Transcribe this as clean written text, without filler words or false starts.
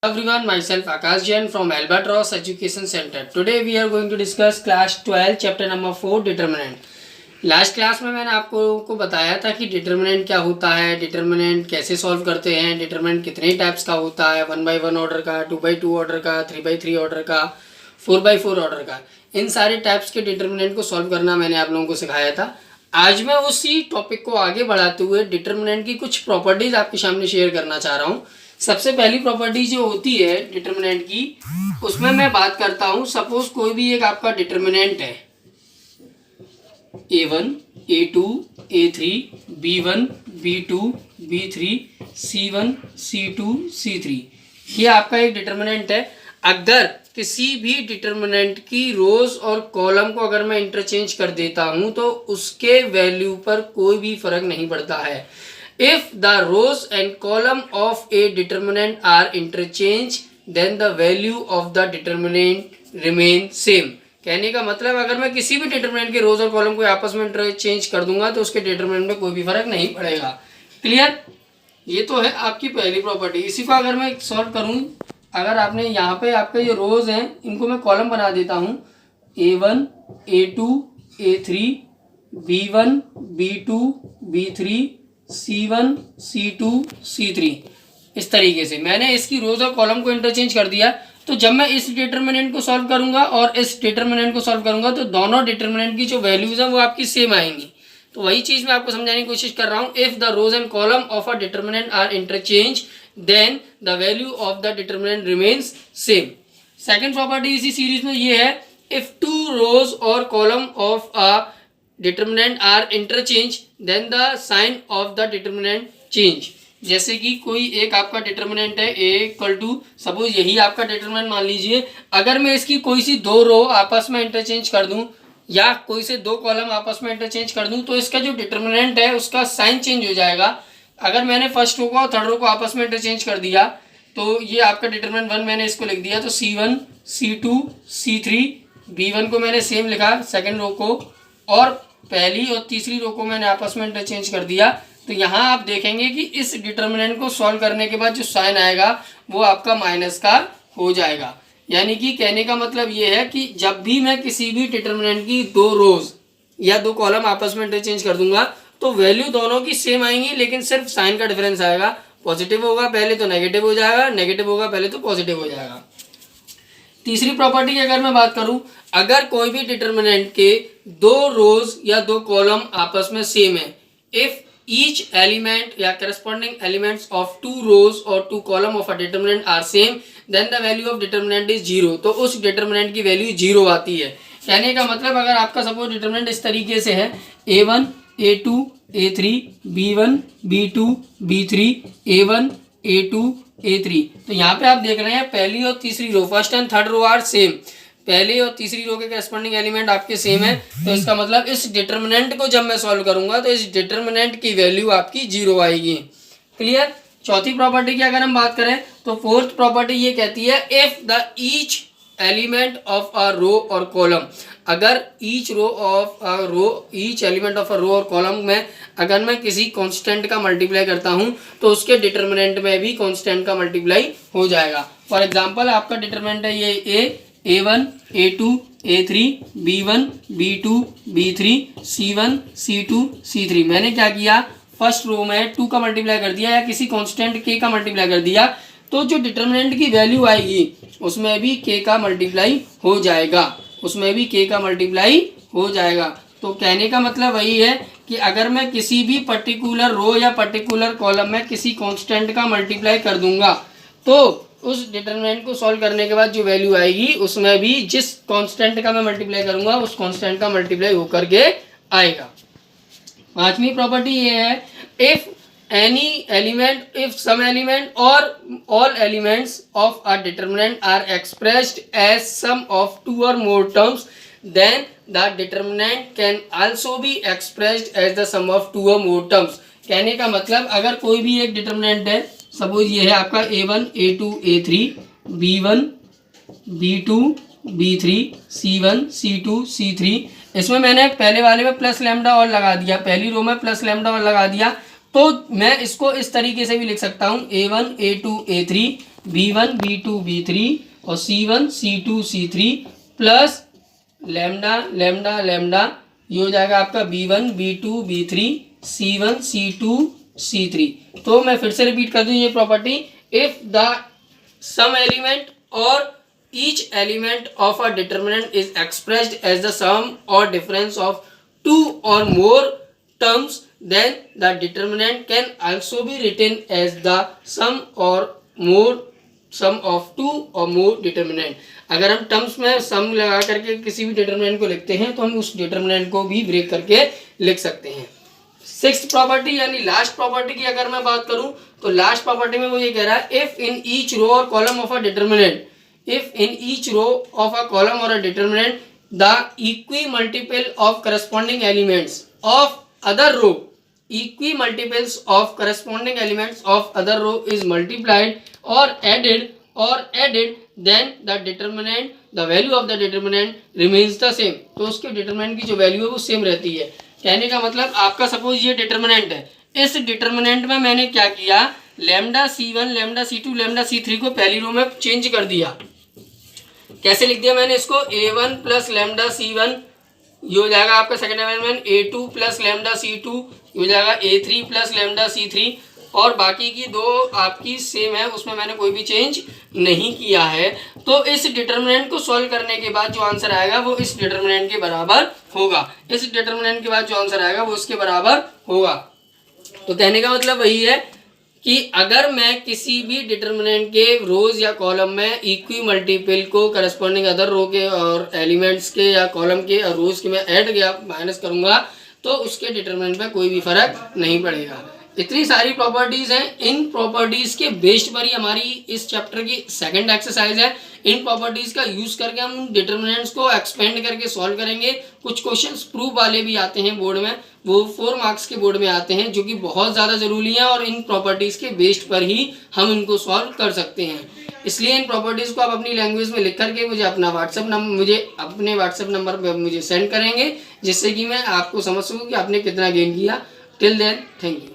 Everyone, myself Akash Jain from Albatross Education Center. Today we are going to discuss class 12 chapter number 4 determinant. Last class में मैंने आपको बताया था कि determinant क्या होता है, डिटर्मिनेंट कैसे सॉल्व करते हैं, डिटर्मिनेंट कितने टाइप्स का होता है, 1/1 ऑर्डर का, 2/2 ऑर्डर का, 3/3 ऑर्डर का, 4/4 ऑर्डर का। इन सारे टाइप्स के डिटर्मिनेंट को सॉल्व करना मैंने आप लोगों को सिखाया था। आज मैं उसी टॉपिक को आगे बढ़ाते हुए डिटर्मिनेंट की कुछ प्रॉपर्टीज आपके सामने शेयर करना चाह रहा हूँ। सबसे पहली प्रॉपर्टी जो होती है डिटर्मिनेंट की, उसमें मैं बात करता हूँ। सपोज कोई भी एक आपका डिटर्मिनेंट है, A1, A2, A3, B1, B2, B3, C1, C2, C3, ये आपका एक डिटर्मिनेंट है। अगर किसी भी डिटर्मिनेंट की रोज और कॉलम को अगर मैं इंटरचेंज कर देता हूं तो उसके वैल्यू पर कोई भी फर्क नहीं पड़ता है। If the rows and column of a determinant are interchange then the value of the determinant remain same. कहने का मतलब, अगर मैं किसी भी डिटर्मिनेंट के रोज और कॉलम को आपस में इंटरचेंज कर दूंगा तो उसके डिटर्मिनेंट में कोई भी फर्क नहीं पड़ेगा। क्लियर? ये तो है आपकी पहली प्रॉपर्टी। इसी को अगर मैं सॉल्व करूं, अगर आपने यहाँ पे आपके ये रोज हैं, इनको मैं कॉलम बना देता हूँ, A1, A2, A3, B1, B2, B3, C1, C2, C3, इस तरीके से मैंने इसकी रोज और कॉलम को इंटरचेंज कर दिया। तो जब मैं इस डिटर्मिनेंट को सॉल्व करूंगा और इस डिटर्मिनेंट को सॉल्व करूंगा तो दोनों डिटर्मिनेंट की जो वैल्यूज हैं वो आपकी सेम आएंगी। तो वही चीज मैं आपको समझाने की कोशिश कर रहा हूँ। If the rows and column of a determinant are interchange then the value of the determinant remains same. Second property इसी सीरीज में ये है, इफ टू रोज और column of a determinant are interchange then the sign of the determinant change. जैसे कि कोई एक आपका डिटर्मिनेंट है A = सपोज यही आपका डिटर्मिनेंट मान लीजिए। अगर मैं इसकी कोई सी दो रो आपस में इंटरचेंज कर दूं या कोई से दो कॉलम आपस में इंटरचेंज कर दूं तो इसका जो डिटर्मिनेंट है उसका साइन चेंज हो जाएगा। अगर मैंने फर्स्ट रो को और थर्ड रो को आपस में इंटरचेंज कर दिया तो ये आपका डिटर्मिनेंट 1 मैंने इसको लिख दिया, तो C1, C2, C3, B1 को मैंने सेम लिखा सेकेंड रो को, और पहली और तीसरी रो को मैंने आपस में इंटरचेंज कर दिया। तो यहाँ आप देखेंगे कि इस डिटर्मिनेंट को सॉल्व करने के बाद जो साइन आएगा वो आपका माइनस का हो जाएगा। यानी कि कहने का मतलब ये है कि जब भी मैं किसी भी डिटर्मिनेंट की दो रोज या दो कॉलम आपस में इंटरचेंज कर दूंगा तो वैल्यू दोनों की सेम आएंगी, लेकिन सिर्फ साइन का डिफरेंस आएगा। पॉजिटिव होगा पहले तो नेगेटिव हो जाएगा, नेगेटिव होगा पहले तो पॉजिटिव हो जाएगा। तीसरी प्रॉपर्टी की अगर मैं बात करूं, अगर कोई भी डिटर्मिनेंट के दो रोज या दो कॉलम आपस में सेम है, इफ each element या corresponding elements of two rows or two column of a determinant are same then the value of determinant is 0। तो उस डिटर्मिनेंट की वैल्यू 0 आती है। कहने का मतलब, अगर आपका सपोज डिटर्मिनेंट इस तरीके से है, A1, A2, A3, B1, B2, B3, A1, A2, A3, तो यहाँ पे आप देख रहे हैं पहली और तीसरी row, first and third row are same, पहले और तीसरी रो के करस्पॉन्डिंग एलिमेंट आपके सेम है। तो इसका मतलब इस डिटर्मिनेंट को जब मैं सॉल्व करूंगा तो इस डिटर्मिनेंट की वैल्यू आपकी 0 आएगी। क्लियर? चौथी प्रॉपर्टी की अगर हम बात करें तो फोर्थ प्रॉपर्टी ये कहती है, if the each element of a row or column, अगर each element of a row or column में अगर मैं किसी कांस्टेंट का मल्टीप्लाई करता हूं तो उसके डिटर्मिनेंट में भी कांस्टेंट का मल्टीप्लाई हो जाएगा। फॉर एग्जांपल आपका डिटर्मिनेंट है ये A1, A2, A3, B1, B2, B3, C1, C2, C3। मैंने क्या किया, फर्स्ट रो में 2 का मल्टीप्लाई कर दिया या किसी कांस्टेंट K का मल्टीप्लाई कर दिया, तो जो डिटर्मिनेंट की वैल्यू आएगी उसमें भी K का मल्टीप्लाई हो जाएगा, उसमें भी K का मल्टीप्लाई हो जाएगा। तो कहने का मतलब वही है कि अगर मैं किसी भी पर्टिकुलर रो या पर्टिकुलर कॉलम में किसी कांस्टेंट का मल्टीप्लाई कर दूंगा तो उस डिटर्मिनेंट को सॉल्व करने के बाद जो वैल्यू आएगी उसमें भी जिस कांस्टेंट का मैं मल्टीप्लाई करूंगा उस कांस्टेंट का मल्टीप्लाई होकर के आएगा। पांचवी प्रॉपर्टी ये है, if any element, if some element or all elements of a determinant are expressed as sum of 2 or more terms then the determinant can also be expressed as the sum of 2 or more terms. कहने का मतलब, अगर कोई भी एक determinant है, suppose ये है आपका A1, A2, A3, B1, B2, B3, C1, C2, C3, इसमें मैंने पहले वाले में प्लस लैम्डा और लगा दिया, पहली रो में प्लस लैम्डा और लगा दिया, तो मैं इसको इस तरीके से भी लिख सकता हूँ A1, A2, A3 B1 B2 B3 और C1 C2 C3 plus lambda lambda lambda, ये हो जाएगा आपका B1 B2 B3 C1 C2 C3। तो मैं फिर से रिपीट कर दूं ये property, if the sum element और each element of a determinant is expressed as the sum or difference of two or more terms, then the determinant can also be written as the sum of two or more determinant। अगर हम terms में सम लगा करके किसी भी determinant को लिखते हैं तो हम उस डिटर्मिनेंट को भी ब्रेक करके लिख सकते हैं। सिक्स्थ प्रॉपर्टी यानी लास्ट प्रॉपर्टी की अगर मैं बात करूं तो लास्ट प्रॉपर्टी में वो ये कह रहा है, if in each row or column of a determinant, if in each row of a column or a determinant the equi multiple of corresponding elements of other row, equi multiples of corresponding elements of other row is multiplied or added then the determinant, the value of the determinant remains the same। तो उसके determinant की जो value है वो same रहती है। कहने का मतलब आपका सपोज ये डिटरमिनेंट है, इस डिटरमिनेंट में मैंने क्या किया, lambda C1 lambda C2 lambda C3 को पहली रो में चेंज कर दिया। कैसे लिख दिया मैंने इसको, A1 प्लस लैम्डा C1, ये हो जाएगा आपका second element, A2 plus lambda C2, ये हो जाएगा A3 प्लस लैम्डा C3, और बाकी की दो आपकी सेम है, उसमें मैंने कोई भी चेंज नहीं किया है। तो इस डिटर्मिनेंट को सॉल्व करने के बाद जो आंसर आएगा वो इस डिटर्मिनेंट के बराबर होगा, इस डिटर्मिनेंट के बाद जो आंसर आएगा वो इसके बराबर होगा। तो कहने का मतलब वही है कि अगर मैं किसी भी डिटर्मिनेंट के रोज या कॉलम में इक्वी मल्टीपल को करस्पॉन्डिंग अदर रो के और एलिमेंट्स के या कॉलम के और रोज के मैं ऐड या माइनस करूंगा तो उसके डिटर्मिनेंट में कोई भी फर्क नहीं पड़ेगा। इतनी सारी प्रॉपर्टीज हैं, इन प्रॉपर्टीज के बेस्ड पर ही हमारी इस चैप्टर की सेकंड एक्सरसाइज है। इन प्रॉपर्टीज का यूज करके हम उन डिटर्मिनेंट्स को एक्सपेंड करके सॉल्व करेंगे। कुछ क्वेश्चंस प्रूफ वाले भी आते हैं बोर्ड में, वो 4 मार्क्स के बोर्ड में आते हैं जो कि बहुत ज़्यादा ज़रूरी है और इन प्रॉपर्टीज़ के बेस्ड पर ही हम इनको सॉल्व कर सकते हैं। इसलिए इन प्रॉपर्टीज़ को आप अपनी लैंग्वेज में लिख करके मुझे अपने व्हाट्सएप नंबर पर मुझे सेंड करेंगे, जिससे कि मैं आपको समझ सकूँ कि आपने कितना गेन किया। Till then, thank you.